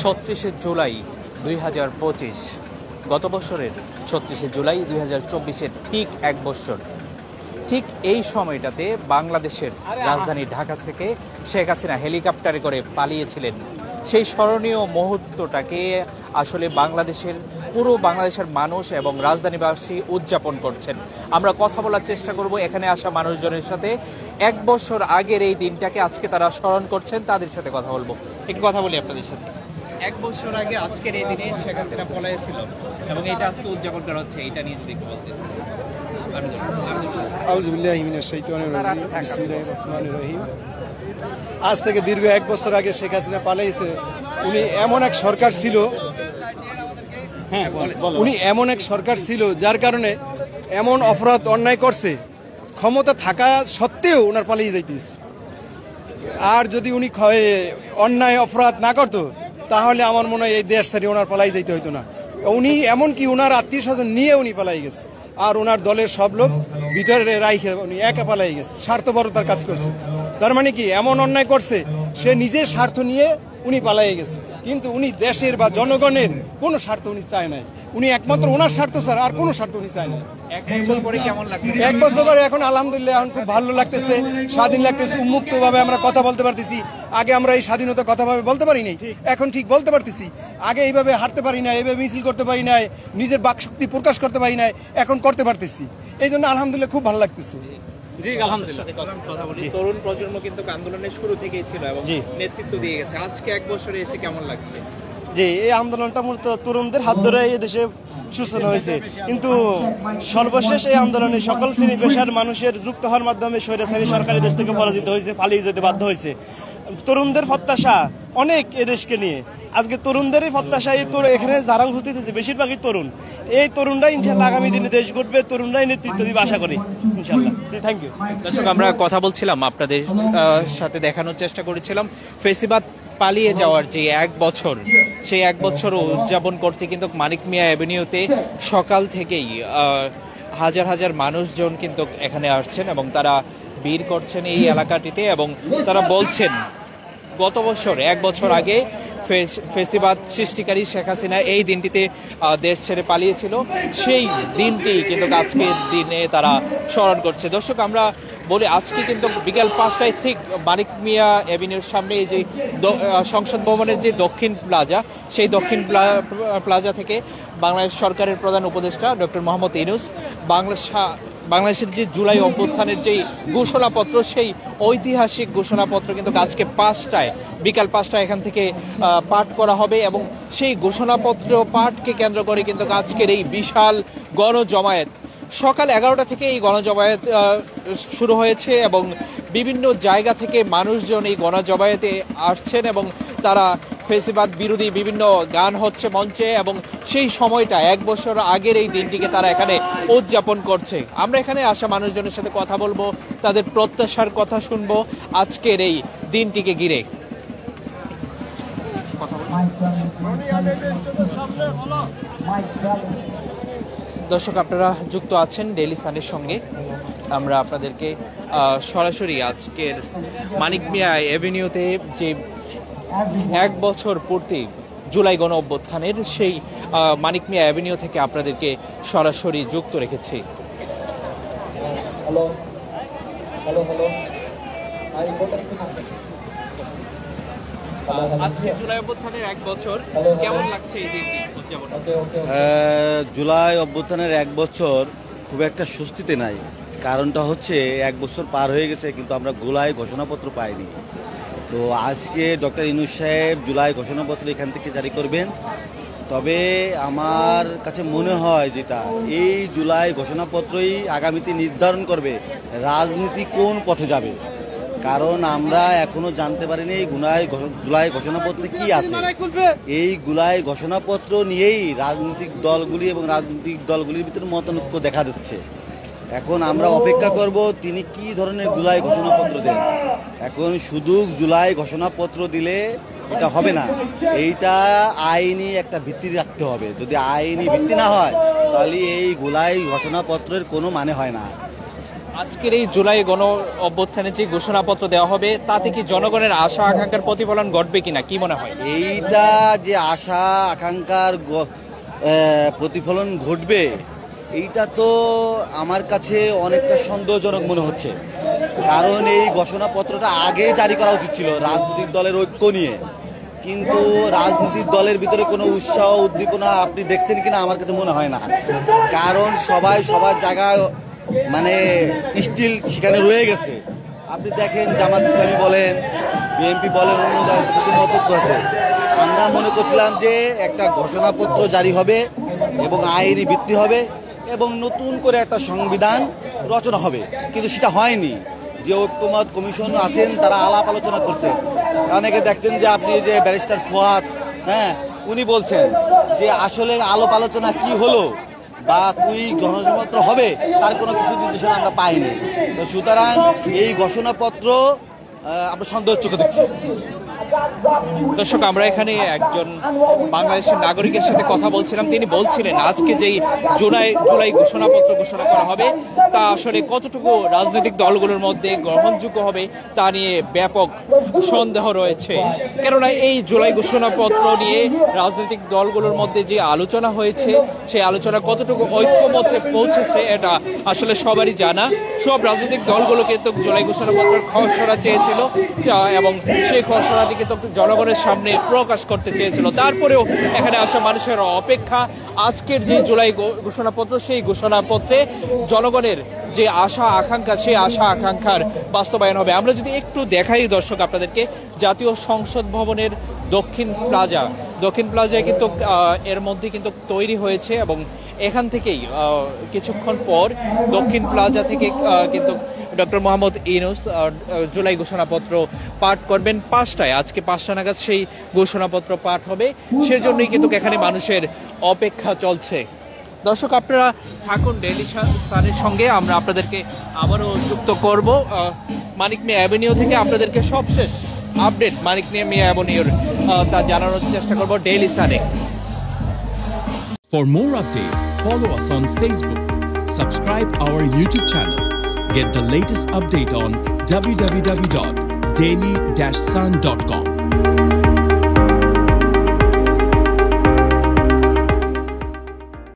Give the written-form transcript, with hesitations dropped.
36শে জুলাই 2025, গত বছরের 36শে জুলাই 2024-এর ঠিক এক বছর। ঠিক এই সময়টাতে বাংলাদেশের রাজধানী ঢাকা থেকে শেখ হাসিনা হেলিকপ্টারে করে পালিয়েছিলেন। সেই স্মরণীয় মুহূর্তটাকে আসলে পুরো বাংলাদেশের মানুষ এবং রাজধানীবাসী উদযাপন করছেন। আমরা কথা বলার চেষ্টা করব এখানে আসা মানুষজনের সাথে। এক বছর আগের এই দিনটাকে আজকে তারা স্মরণ করছেন, তাদের সাথে কথা বলবো। একটু কথা বলি আপনাদের সাথে। এক বছর আগে আজকের এই দিনে শেখ হাসিনা পলাইছিল এবং এটা আজকে উদযাপন করা হচ্ছে, এটা নিয়ে যদি একটু বলতেন। আজ থেকে দীর্ঘ এক বছর আগে শেখ হাসিনা পালাইছে। উনি এমন এক সরকার ছিল যার কারণে এমন অপরাধ অন্যায় করছে, ক্ষমতা থাকা সত্ত্বেও ওনার পালিয়ে যাইতেছে। আর যদি উনি অন্যায় অপরাধ না করতো তাহলে আমার মনে হয় এই দেশ ছেড়ে ওনার পালাই যাইতে হইতো না। উনি এমনকি ওনার আত্মীয় স্বজন নিয়ে উনি পালাই গেছে, আর ওনার দলের সব লোক ভিতরে রাইখে উনি একা পালাই গেছে। স্বার্থপরতার কাজ করছে। তার মানে কি, এমন অন্যায় করছে সে নিজের স্বার্থ নিয়ে উনি পালাই গেছে, কিন্তু উনি দেশের বা জনগণের কোনো স্বার্থ উনি চায় নাই। উনি একমাত্র ওনার স্বার্থ ছাড়া আর কোনো স্বার্থ উনি চায় না। এক বছর পরে কেমন লাগছে? এক বছর পরে এখন আলহামদুলিল্লাহ এখন খুব ভালো লাগতেছে, স্বাধীন লাগতেছে, উন্মুক্ত ভাবে আমরা কথা বলতে পারতেছি। আগে আমরা এই স্বাধীনতা কথা ভাবে বলতে পারি নাই, এখন ঠিক বলতে পারতেছি। আগে এইভাবে হাঁটতে পারি না, এইভাবে মিছিল করতে পারি নাই, নিজের বাকশক্তি প্রকাশ করতে পারি নাই, এখন করতে পারতেছি। এই জন্য আলহামদুলিল্লাহ খুব ভালো লাগতেছে। তরুণ প্রজন্ম কিন্তু আন্দোলনের শুরু থেকেই ছিল এবং নেতৃত্ব দিয়ে গেছে। আজকে এক বছরে এসে কেমন লাগছে? যে এই আন্দোলনটা মূলত তরুণদের হাত ধরে এই দেশে সূচনা হয়েছে, কিন্তু সর্বশেষ এই আন্দোলনে সকল শ্রেণী পেশার মানুষের যুক্ত হওয়ার মাধ্যমে স্বৈরাচারী সরকারি দেশ থেকে পরাজিত হয়েছে, পালিয়ে যেতে বাধ্য হয়েছে। তরুণদের প্রত্যাশা অনেক এদেশকে নিয়ে। আজকে তরুণদেরই প্রত্যাশা, এখানে যারা উপস্থিত হয়েছে বেশিরভাগই তরুণ। এই তরুণরাই ইনশাল্লাহ আগামী দিনে দেশ গড়বে, তরুণরাই নেতৃত্ব দিবে আশা করি ইনশাল্লাহ। Thank you. দর্শক, আমরা কথা বলছিলাম, আপনাদের সাথে দেখানোর চেষ্টা করেছিলাম ফেসিবাদ পালিয়ে যাওয়ার যে এক বছর, সেই এক বছর উদযাপন করতে কিন্তু মানিক মিয়া অ্যাভিনিউতে সকাল থেকেই হাজার হাজার মানুষজন কিন্তু এখানে আসছেন এবং তারা ভিড় করছেন এই এলাকাটিতে। এবং তারা বলছেন গত বছর এক বছর আগে ফেসিবাদ সৃষ্টিকারী শেখ হাসিনা এই দিনটিতে দেশ ছেড়ে পালিয়েছিল, সেই দিনটি কিন্তু আজকের দিনে তারা স্মরণ করছে। দর্শক, আমরা বলি আজকে কিন্তু বিকেল 5টায় ঠিক মানিক মিয়া এভিনিউর সামনে এই যে সংসদ ভবনের যে দক্ষিণ প্লাজা, সেই দক্ষিণ প্লাজা থেকে বাংলাদেশ সরকারের প্রধান উপদেষ্টা ডক্টর মোহাম্মদ ইউনূস বাংলাদেশের যে জুলাই অভ্যুত্থানের যেই ঘোষণাপত্র, সেই ঐতিহাসিক ঘোষণাপত্র কিন্তু আজকে বিকাল 5টায় এখান থেকে পাঠ করা হবে। এবং সেই ঘোষণাপত্র পাঠকে কেন্দ্র করে কিন্তু আজকের এই বিশাল গণজমায়েত সকাল 11টা থেকে এই গণজমায়েত শুরু হয়েছে এবং বিভিন্ন জায়গা থেকে মানুষজন এই গণজমায়েতে আসছেন এবং তারা ফেসিবাদ বিরোধী বিভিন্ন গান হচ্ছে মঞ্চে এবং সেই সময়টা এক বছর আগের এই দিনটিকে তারা এখানে উদযাপন করছে। আমরা এখানে আসা মানুষজনের সাথে কথা বলবো, তাদের প্রত্যাশার কথা শুনবো আজকের এই দিনটিকে ঘিরে। দর্শক, আপনারা যুক্ত আছেন ডেইলি সানের সঙ্গে। আমরা আপনাদেরকে সরাসরি আজকের মানিক মিয়া এভিনিউতে যে এক বছর পূর্তি জুলাই গণ অভ্যুত্থানের সেই মানিক মিয়া অ্যাভিনিউ থেকে আপনাদেরকে সরাসরি যুক্ত রেখেছি। আজকে জুলাই অভ্যুত্থানের এক বছর, কেমন লাগছে এই দিনটি? জুলাই অভ্যুত্থানের এক বছর খুব একটা স্বস্তিতে নাই। কারণটা হচ্ছে এক বছর পার হয়ে গেছে কিন্তু আমরা জুলাই ঘোষণাপত্র পাইনি। তো আজকে ডক্টর ইউনূস সাহেব জুলাই ঘোষণাপত্র এখান থেকে জারি করবেন। তবে আমার কাছে মনে হয় যেটা এই জুলাই ঘোষণাপত্রই আগামীতে নির্ধারণ করবে রাজনীতি কোন পথে যাবে। কারণ আমরা এখনো জানতে পারিনি এই জুলাই ঘোষণাপত্রে কি আছে। এই জুলাই ঘোষণাপত্র নিয়েই রাজনৈতিক দলগুলি এবং রাজনৈতিক দলগুলির ভিতরে মতানৈক্য দেখা যাচ্ছে। এখন আমরা অপেক্ষা করব তিনি কি ধরনের জুলাই ঘোষণাপত্র দেন। এখন শুধু জুলাই ঘোষণাপত্র দিলে এটা হবে না, এইটা আইনি একটা ভিত্তি রাখতে হবে। যদি আইনি ভিত্তি না হয় তাহলে এই জুলাই ঘোষণাপত্রের কোনো মানে হয় না। আজকের এই জুলাই গণ অভ্যুত্থানে যে ঘোষণাপত্র দেওয়া হবে তাতে কি জনগণের আশা আকাঙ্ক্ষার প্রতিফলন ঘটবে কিনা কি মনে হয়? এইটা যে আশা আকাঙ্ক্ষার প্রতিফলন ঘটবে, এইটা তো আমার কাছে অনেকটা সন্দেহজনক মনে হচ্ছে। কারণ এই ঘোষণাপত্রটা আগে জারি করা উচিত ছিল রাজনৈতিক দলের ঐক্য নিয়ে, কিন্তু রাজনৈতিক দলের ভিতরে কোনো উৎসাহ উদ্দীপনা আপনি দেখছেন কিনা আমার কাছে মনে হয় না। কারণ সবাই সবার জায়গায় মানে স্টিল সেখানে রয়ে গেছে। আপনি দেখেন জামাত ইসলামী বলেন, বিএনপি বলেন, অন্য জায়গায় মতত্ব আছে। আমরা মনে করছিলাম যে একটা ঘোষণাপত্র জারি হবে এবং আইনি ভিত্তি হবে এবং নতুন করে একটা সংবিধান রচনা হবে, কিন্তু সেটা হয়নি। যে ঐক্যমত কমিশন আছেন তারা আলাপ আলোচনা করছেন। অনেকে দেখছেন যে আপনি যে ব্যারিস্টার ফুয়াদ, উনি বলছেন যে আসলে আলাপ আলোচনা কি হলো বা কি ঘোষণাপত্র হবে তার কোনো কিছু নির্দেশনা আমরা পাইনি। তো সুতরাং এই ঘোষণাপত্র আমরা সন্দেহের চোখে দেখছি। দর্শক, আমরা এখানে একজন বাংলাদেশের নাগরিকের সাথে কথা বলছিলাম। তিনি বলছিলেন আজকে যেই জুলাই ঘোষণাপত্র ঘোষণা করা হবে তা আসলে কতটুকু রাজনৈতিক দলগুলোর মধ্যে গ্রহণযোগ্য হবে তা নিয়ে ব্যাপক সন্দেহ রয়েছে। কেননা এই জুলাই ঘোষণাপত্র নিয়ে রাজনৈতিক দলগুলোর মধ্যে যে আলোচনা হয়েছে সেই আলোচনা কতটুকু ঐক্যমত্যে পৌঁছেছে এটা আসলে সবারই জানা। সব রাজনৈতিক দলগুলো কিন্তু জুলাই ঘোষণাপত্রের খসড়া চেয়েছিল এবং সেই খসড়াটি কিন্তু জনগণের সামনে প্রকাশ করতে চেয়েছিল। তারপরেও এখানে আসা মানুষের অপেক্ষা আজকের যে জুলাই ঘোষণাপত্র, সেই ঘোষণাপত্রে জনগণের যে আশা আকাঙ্ক্ষা, সেই আশা আকাঙ্ক্ষার বাস্তবায়ন হবে। আমরা যদি একটু দেখাই দর্শক আপনাদেরকে, জাতীয় সংসদ ভবনের দক্ষিণ প্লাজায় কিন্তু এর মধ্যে কিন্তু তৈরি হয়েছে এবং এখান থেকেই কিছুক্ষণ পর দক্ষিণ প্লাজা থেকে কিন্তু ডক্টর মোহাম্মদ ইউনূস জুলাই ঘোষণাপত্র পাঠ করবেন 5টায়। আজকে 5টা নাগাদ সেই ঘোষণাপত্র পাঠ হবে, সেজন্যই কিন্তু এখানে মানুষের অপেক্ষা চলছে। দর্শক, আপনারা থাকুন ডেইলি সানের সঙ্গে, আমরা আপনাদেরকে আবারও যুক্ত করব মানিক মিয়া অ্যাভিনিউ থেকে। আপনাদেরকে সবশেষ আপডেট মানিক মিয়া অ্যাভিনিউর তা জানানোর চেষ্টা করব ডেইলি সানে। For more updates, follow us on Facebook, subscribe our YouTube channel, get the latest update on www.daily-sun.com.